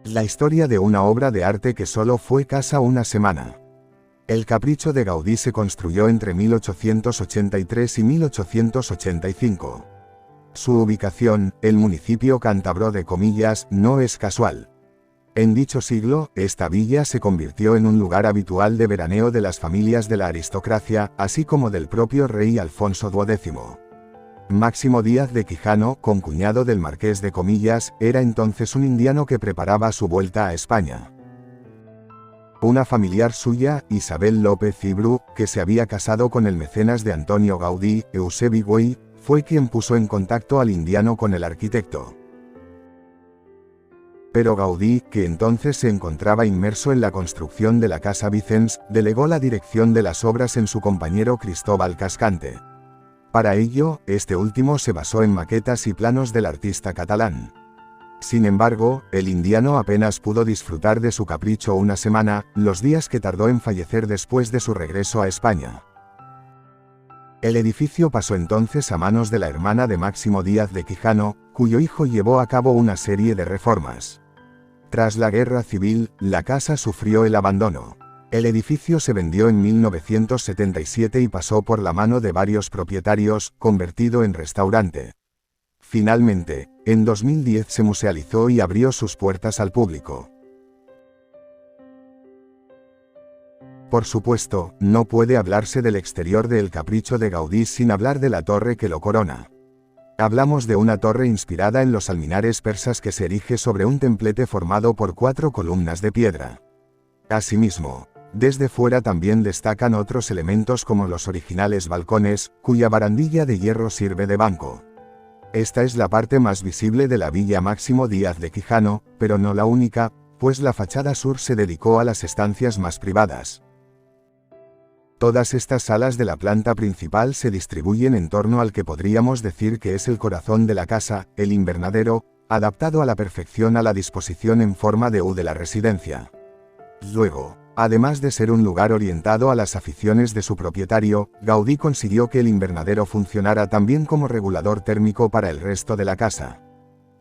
La historia de una obra de arte que solo fue casa una semana. El Capricho de Gaudí se construyó entre 1883 y 1885. Su ubicación, el municipio cántabro de Comillas, no es casual. En dicho siglo, esta villa se convirtió en un lugar habitual de veraneo de las familias de la aristocracia, así como del propio rey Alfonso XII. Máximo Díaz de Quijano, concuñado del marqués de Comillas, era entonces un indiano que preparaba su vuelta a España. Una familiar suya, Isabel López y Bru, que se había casado con el mecenas de Antonio Gaudí, Eusebi Güell, fue quien puso en contacto al indiano con el arquitecto. Pero Gaudí, que entonces se encontraba inmerso en la construcción de la Casa Vicens, delegó la dirección de las obras en su compañero Cristóbal Cascante. Para ello, este último se basó en maquetas y planos del artista catalán. Sin embargo, el indiano apenas pudo disfrutar de su capricho una semana, los días que tardó en fallecer después de su regreso a España. El edificio pasó entonces a manos de la hermana de Máximo Díaz de Quijano, cuyo hijo llevó a cabo una serie de reformas. Tras la Guerra Civil, la casa sufrió el abandono. El edificio se vendió en 1977 y pasó por la mano de varios propietarios, convertido en restaurante. Finalmente, en 2010 se musealizó y abrió sus puertas al público. Por supuesto, no puede hablarse del exterior de El Capricho de Gaudí sin hablar de la torre que lo corona. Hablamos de una torre inspirada en los alminares persas que se erige sobre un templete formado por 4 columnas de piedra. Asimismo, desde fuera también destacan otros elementos como los originales balcones, cuya barandilla de hierro sirve de banco. Esta es la parte más visible de la villa Máximo Díaz de Quijano, pero no la única, pues la fachada sur se dedicó a las estancias más privadas. Todas estas salas de la planta principal se distribuyen en torno al que podríamos decir que es el corazón de la casa, el invernadero, adaptado a la perfección a la disposición en forma de U de la residencia. Luego, además de ser un lugar orientado a las aficiones de su propietario, Gaudí consiguió que el invernadero funcionara también como regulador térmico para el resto de la casa.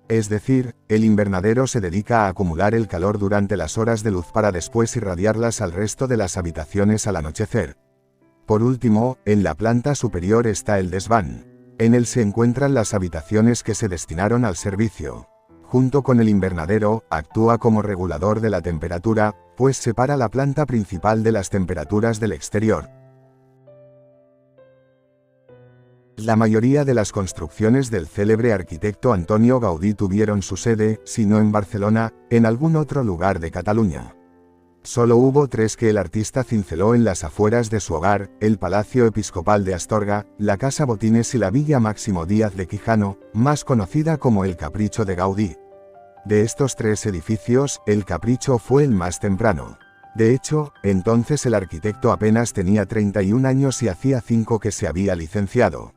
Es decir, el invernadero se dedica a acumular el calor durante las horas de luz para después irradiarlas al resto de las habitaciones al anochecer. Por último, en la planta superior está el desván. En él se encuentran las habitaciones que se destinaron al servicio. Junto con el invernadero, actúa como regulador de la temperatura, pues separa la planta principal de las temperaturas del exterior. La mayoría de las construcciones del célebre arquitecto Antonio Gaudí tuvieron su sede, si no en Barcelona, en algún otro lugar de Cataluña. Solo hubo 3 que el artista cinceló en las afueras de su hogar: el Palacio Episcopal de Astorga, la Casa Botines y la Villa Máximo Díaz de Quijano, más conocida como El Capricho de Gaudí. De estos 3 edificios, El Capricho fue el más temprano. De hecho, entonces el arquitecto apenas tenía 31 años y hacía 5 que se había licenciado.